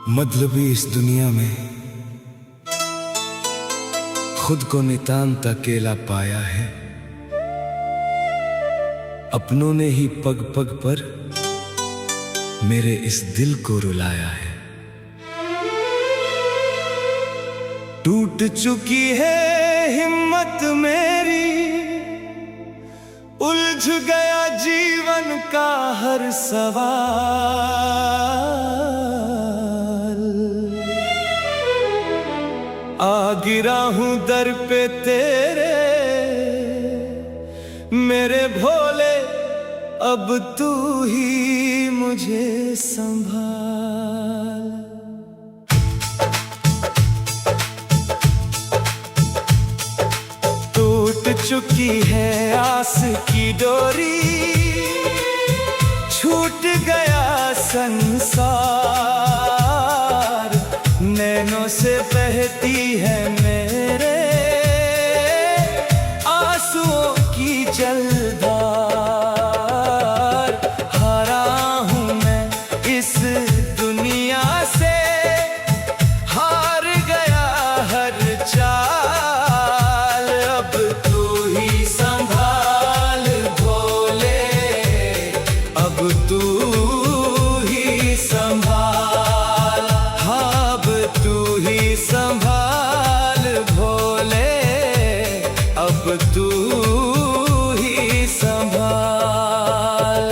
मतलबी इस दुनिया में खुद को नितांत अकेला पाया है। अपनों ने ही पग पग पर मेरे इस दिल को रुलाया है। टूट चुकी है हिम्मत मेरी, उलझ गया जीवन का हर सवाल। आ गिरा हूं दर पे तेरे मेरे भोले, अब तू ही मुझे संभाल। टूट चुकी है आस की डोरी, छूट गया संसार। नैनों से बहती है मेरे आंसुओं की जलधार। हारा हूं मैं इस दुनिया से, हार गया हर चाल। अब तू ही संभाल भोले, अब तू ही संभाल। हाँ, अब तू ही संभाल भोले, अब तू ही संभाल।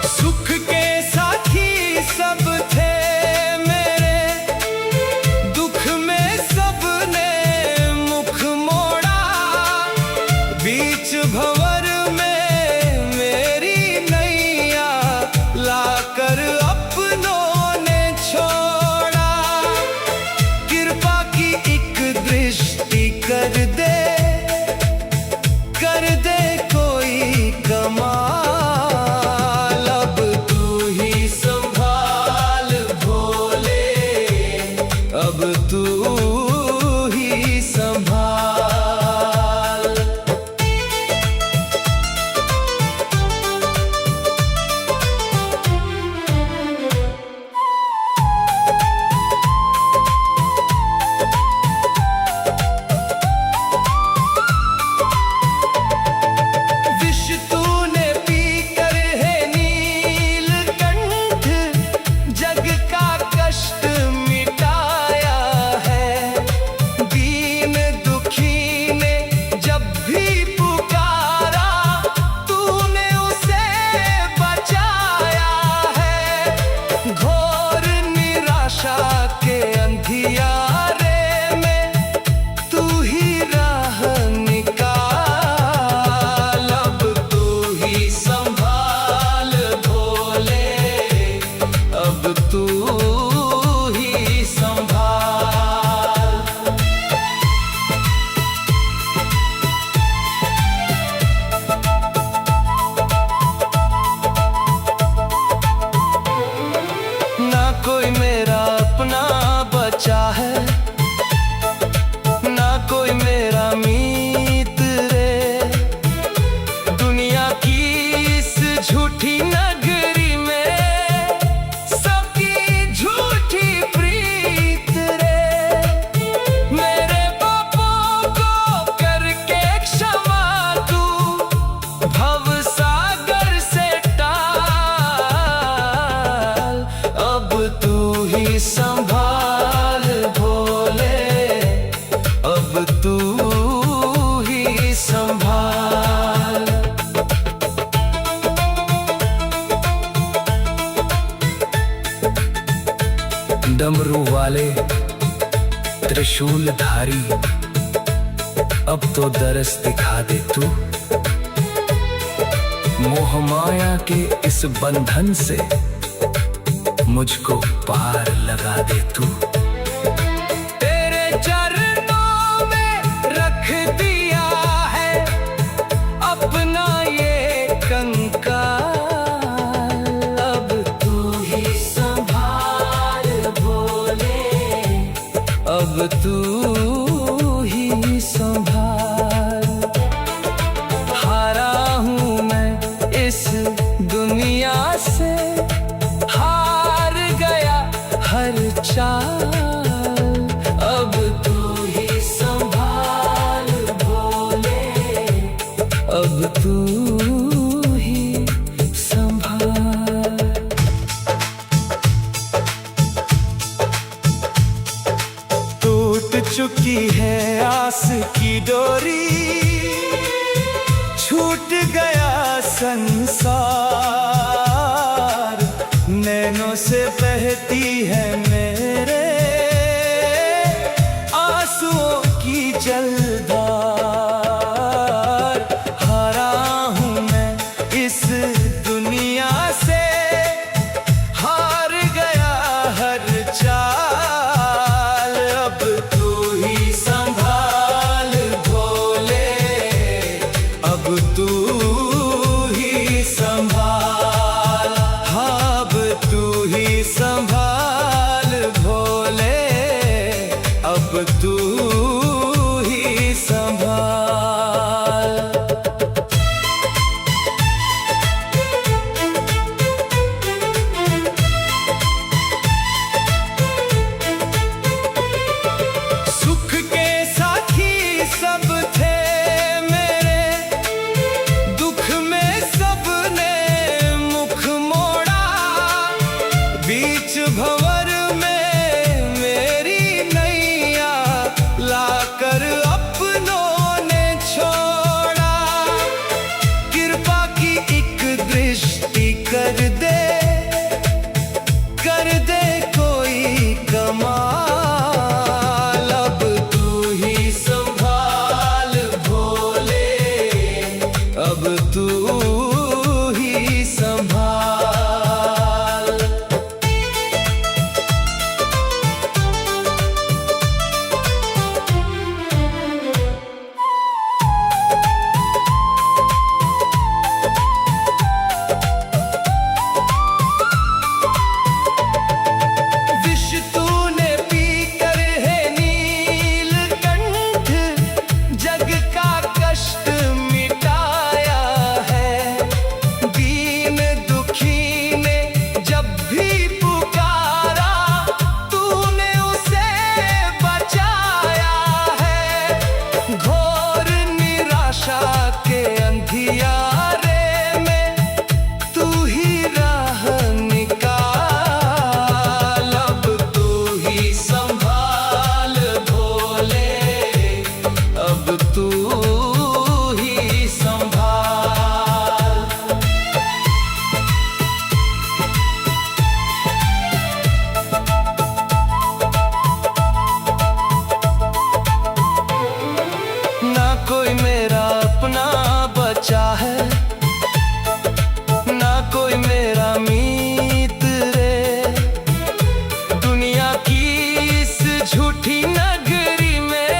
सुख के साथी सब थे मेरे, दुख में सबने मुख मोड़ा। बीच भंवर में मेरी नैया लाकर अपनों ने छोड़ा। कृपा की एक दृष्टि कर दे कोई कमाल। अब तू ही संभाल भोले, अब तू ही संभाल। विष तूने पीकर है नीलकंठ, जग का कष्ट मिटाया है। दीन दुखी ने जब भी पुकारा, तूने उसे बचाया है। घोर निराशा के अंधियारे में तू ही राह निकाल। अब तू ही संभाल भोले, अब तू ही संभाल। ना कोई मेरा अपना बचा है, ना कोई मेरा मीत रे। दुनिया की इस झूठी नगरी में सबकी झूठी प्रीत रे। मेरे पापों को करके क्षमा तू भव सागर से टाल। अब तू ही संभाल भोले, अब तू ही संभाल। डमरू वाले त्रिशूलधारी, अब तो दरस दिखा दे तू। मोह माया के इस बंधन से मुझको पार लगा दे तू। तेरे चरणों में रख दिया है अपना ये कंकाल। अब तू ही संभाल भोले, अब तू ही संभाल। चाल। अब तू ही संभाल भोले, अब तू ही संभाल। टूट चुकी है आस की डोरी, छूट गया संसार। नैनों से बहती है मेरे आंसुओं की जलधार। हारा हूँ मैं इस दुनिया से, हार गया हर चाल। अब तू ही संभाल भोले, अब तू ही संभाल। हाँ, अब तू ही संभाल भोले, अब तू ही संभाल। सुख के साथी सब थे मेरे, दुख में सबने मुख मोड़ा। बीच भंवर में मेरी नैया लाकर अपनों ने छोड़ा। कृपा की एक दृष्टि कर दे कोई कमाल। अब तू ही संभाल भोले, अब तू ही संभाल। विष तूने पीकर है नीलकंठ, जग का कष्ट मिटाया है। दीन दुखी ने जब भी पुकारा, तूने उसे बचाया है। घोर निराशा के अंधियारे में तू ही राह निकाल। अब तू ही संभाल भोले, अब तू ही संभाल। ना कोई मेरा अपना बचा है, ना कोई मेरा मीत रे। दुनिया की इस झूठी नगरी में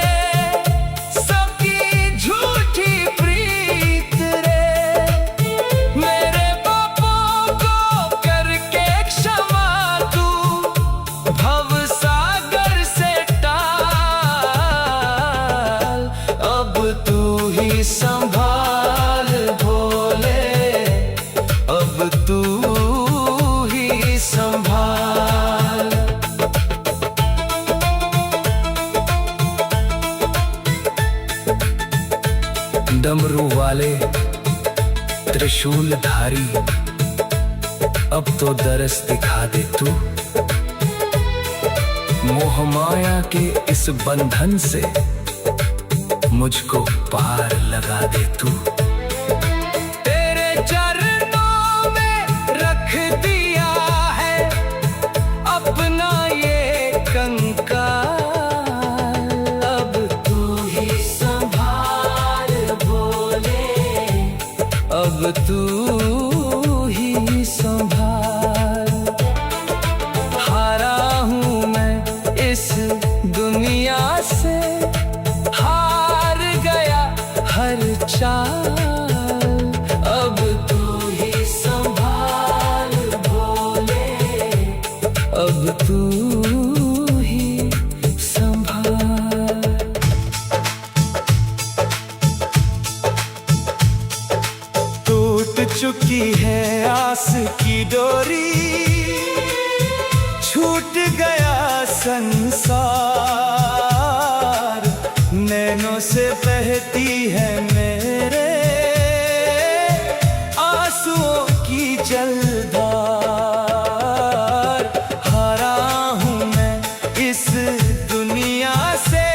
सबकी झूठी प्रीत रे। मेरे पापों को करके क्षमा तू भव सागर से टाल। अब तू ही संभाल भोले, अब तू ही संभाल। डमरू वाले त्रिशूलधारी, अब तो दरस दिखा दे तू। मोह माया के इस बंधन से मुझको पार लगा दे तू। तेरे चरणों में रख दिया है अपना ये कंकाल। अब तू ही संभाल भोले, अब तू ही संभाल। हारा हूँ मैं इस दुनिया से, हार गया हर चाल। अब तू ही संभाल भोले, अब तू ही संभाल। टूट चुकी है आस की डोरी, छूट गया संसार, नैनों से बहती है मेरे आंसुओं की जलधार। हारा हूँ मैं इस दुनिया से,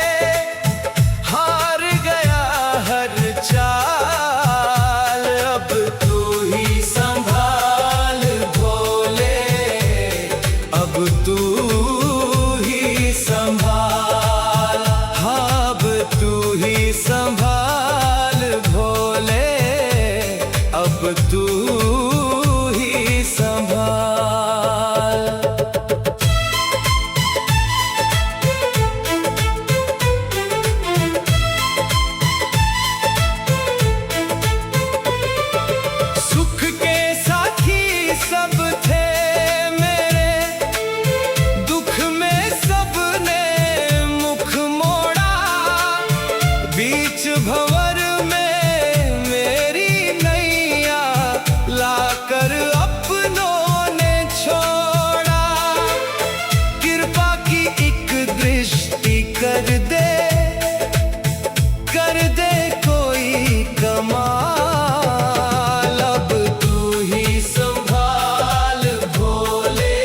हार गया हर चाल। अब तू ही संभाल भोले, अब तू ही संभाल। हाँ, अब तू ही संभाल भोले, अब तू ही संभाल। सुख के साथी सब थे मेरे, दुख में सबने मुख मोड़ा। बीच भंवर में मेरी नैया लाकर अपनों ने छोड़ा। कृपा की एक दृष्टि कर दे कोई कमाल। अब तू ही संभाल भोले,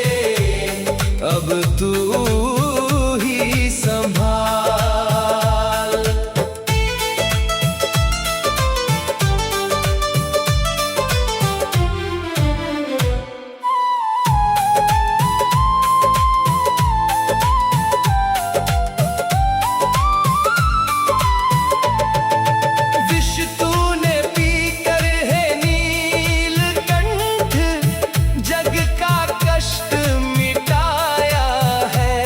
अब तू ही संभाल। विष तूने पीकर है नीलकंठ, जग का कष्ट मिटाया है।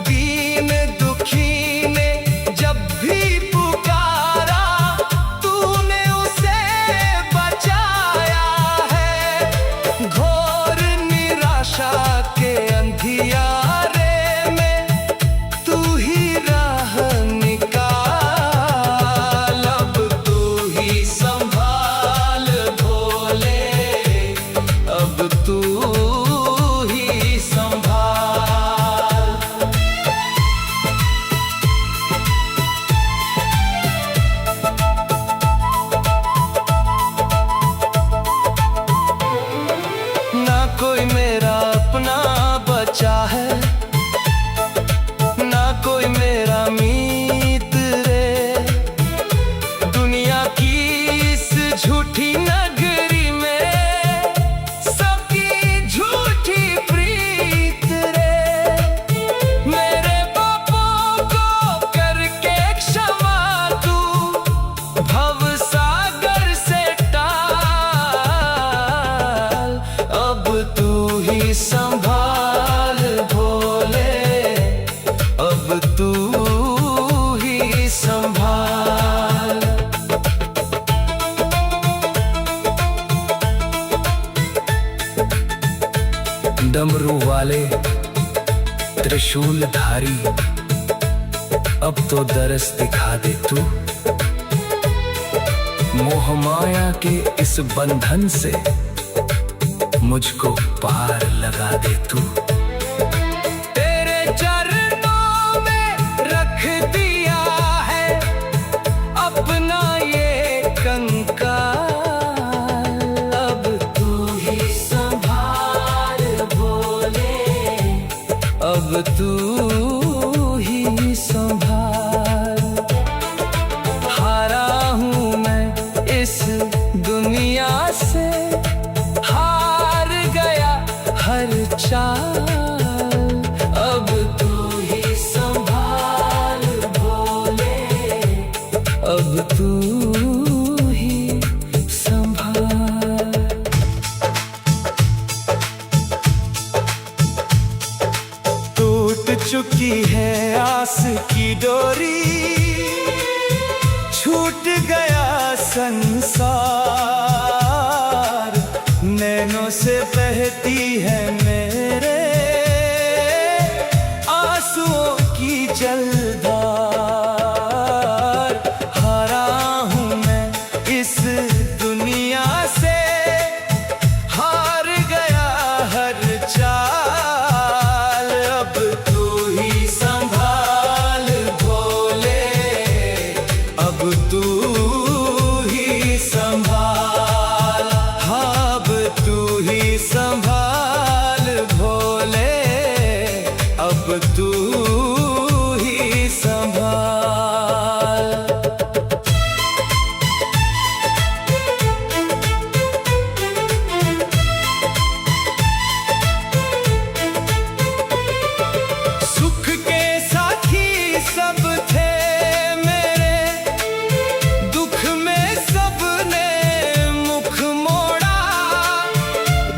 दीन दुखी ने जब भी पुकारा, तूने उसे बचाया है। घोर निराशा के अंधियारे में तू ही राह निकाल। अब तू ही संभाल भोले, अब तू ही संभाल। ना कोई मेरा अपना बचा है, ना कोई मेरा मीत रे। दुनिया की इस झूठी नगरी में सबकी झूठी प्रीत रे। मेरे पापों को करके क्षमा तू भव सागर से टाल। अब तू ही संभाल भोले, अब तू ही संभाल। डमरू वाले त्रिशूलधारी, अब तो दरस दिखा दे तू। मोह माया के इस बंधन से मुझको पार लगा दे तू। तेरे चरणों में रख दिया है अपना ये कंकाल। अब तू ही संभाल भोले, अब तू ही संभाल। हारा हूँ मैं इस दुनिया से, हार गया हर चाल। अब तू ही संभाल भोले, अब तू ही संभाल। टूट चुकी है आस की डोरी, छूट गया संसार। नैनों से बहती है मेरे आंसुओं की जलधार। हारा हूँ मैं इस दुनिया से, हार गया हर चाल। अब तू तू ही संभाल। सुख के साथी सब थे मेरे, दुख में सबने मुख मोड़ा।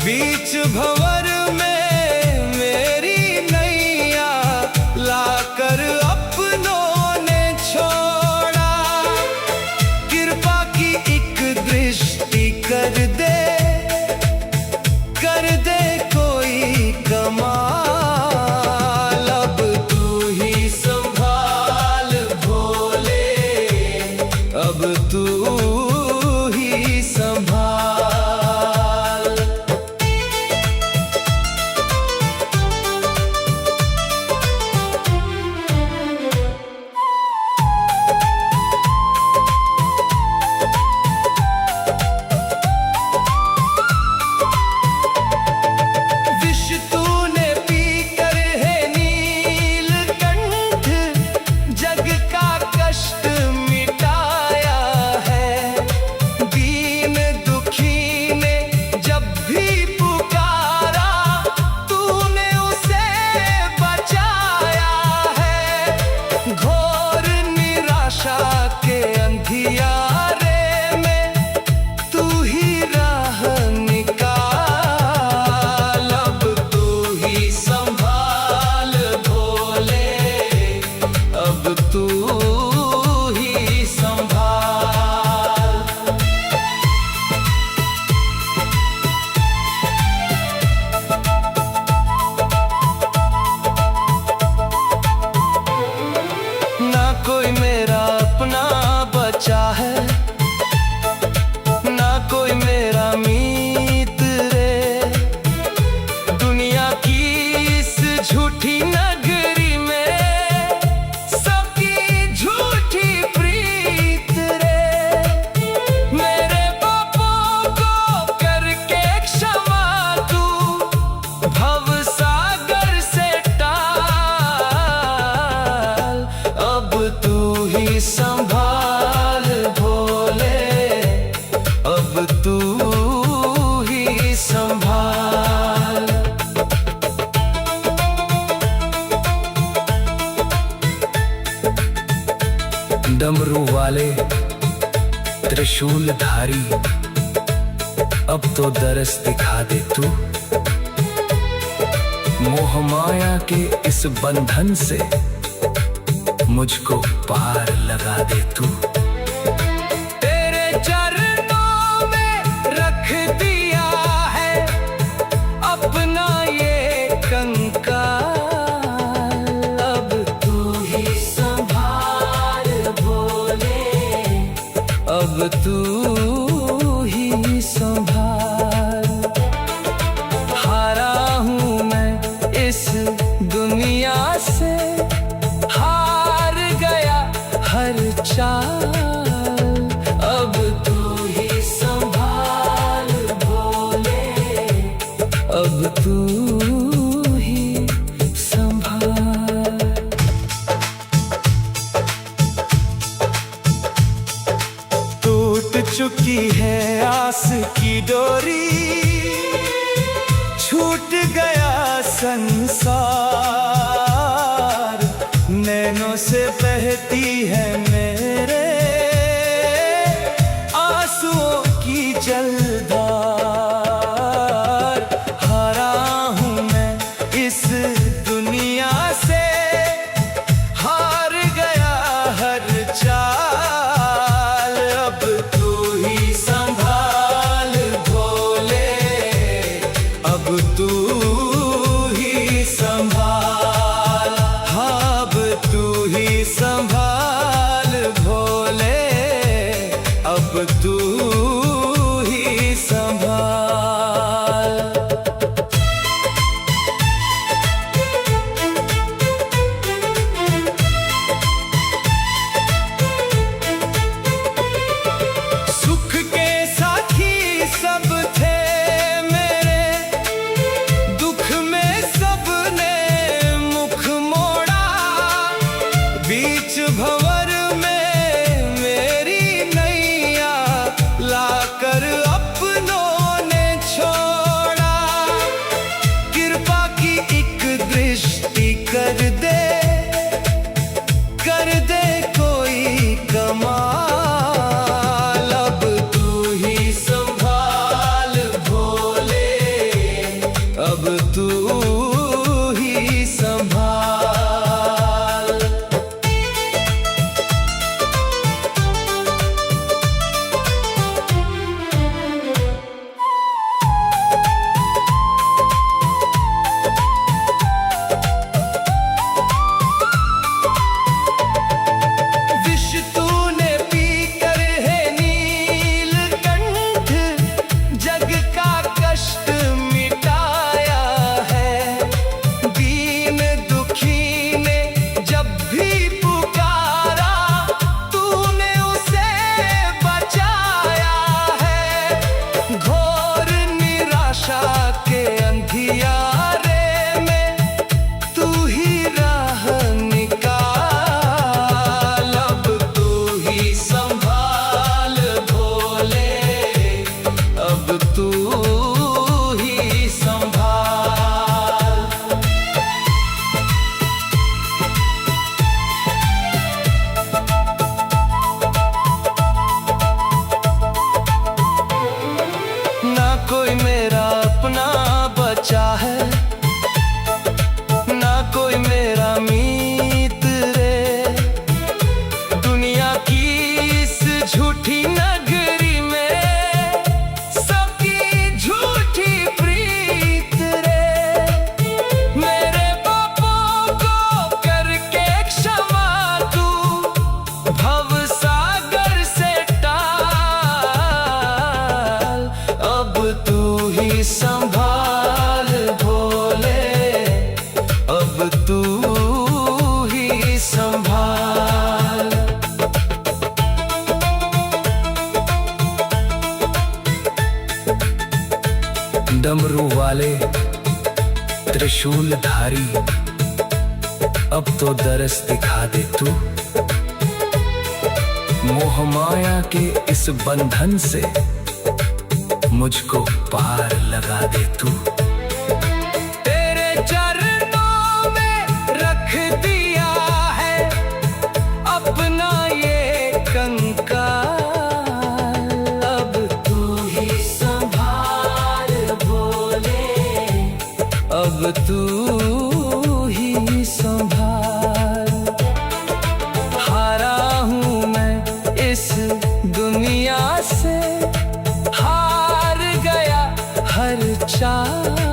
बीच भंवर में मेरी नैया लाकर अपनों ने छोड़ा। कृपा की एक दृष्टि कर दे कोई कमाल। अब तू ही संभाल भोले, अब तू ही संभाल। विष तूने पीकर है नीलकंठ, जग का कष्ट मिटाया है। दीन दुखी ने जब भी पुकारा, तूने उसे बचाया है। घोर निराशा के अंधियारे में तू ही राह निकाल। अब तू ही संभाल भोले, अब तू ही संभाल। ना कोई मेरा अपना बचा है, ना कोई मेरा मीत रे। दुनिया की इस झूठी नगरी में सबकी झूठी प्रीत रे। मेरे पापों को करके क्षमा तू भव सागर से टाल। अब तू ही संभाल भोले, अब तू ही संभाल। डमरू वाले त्रिशूलधारी, अब तो दरस दिखा दे तू। मोह माया के इस बंधन से मुझको पार लगा दे तू। तेरे चरणों में रख दिया है अपना ये कंकाल। अब तू ही संभाल भोले, अब तू ही संभाल। हारा हूँ मैं इस दुनिया से, हार गया हर चाल। अब तू ही संभाल भोले, अब तू ही संभाल। टूट चुकी है आस की डोरी, छूट गया संसार। नैनों से बहती है मेरे आंसुओं की जलधार। हारा हूँ मैं इस दुनिया से, हार गया हर चाल। अब तू ही संभाल भोले, अब तू ही संभाल। हाँ, अब तू ही संभाल भोले, अब तू ही संभाल। सुख के साथी सब थे मेरे, दुख में सबने मुख मोड़ा। त्रिशूलधारी, अब तो दरस दिखा दे तू। मोह माया के इस बंधन से मुझको पार लगा दे तू। तेरे चरणों में रख दिया है अपना ये कंकाल, अब तू ही संभाल भोले, अब तू ही संभाल। हारा हूँ मैं इस दुनिया से, हार गया हर चाल।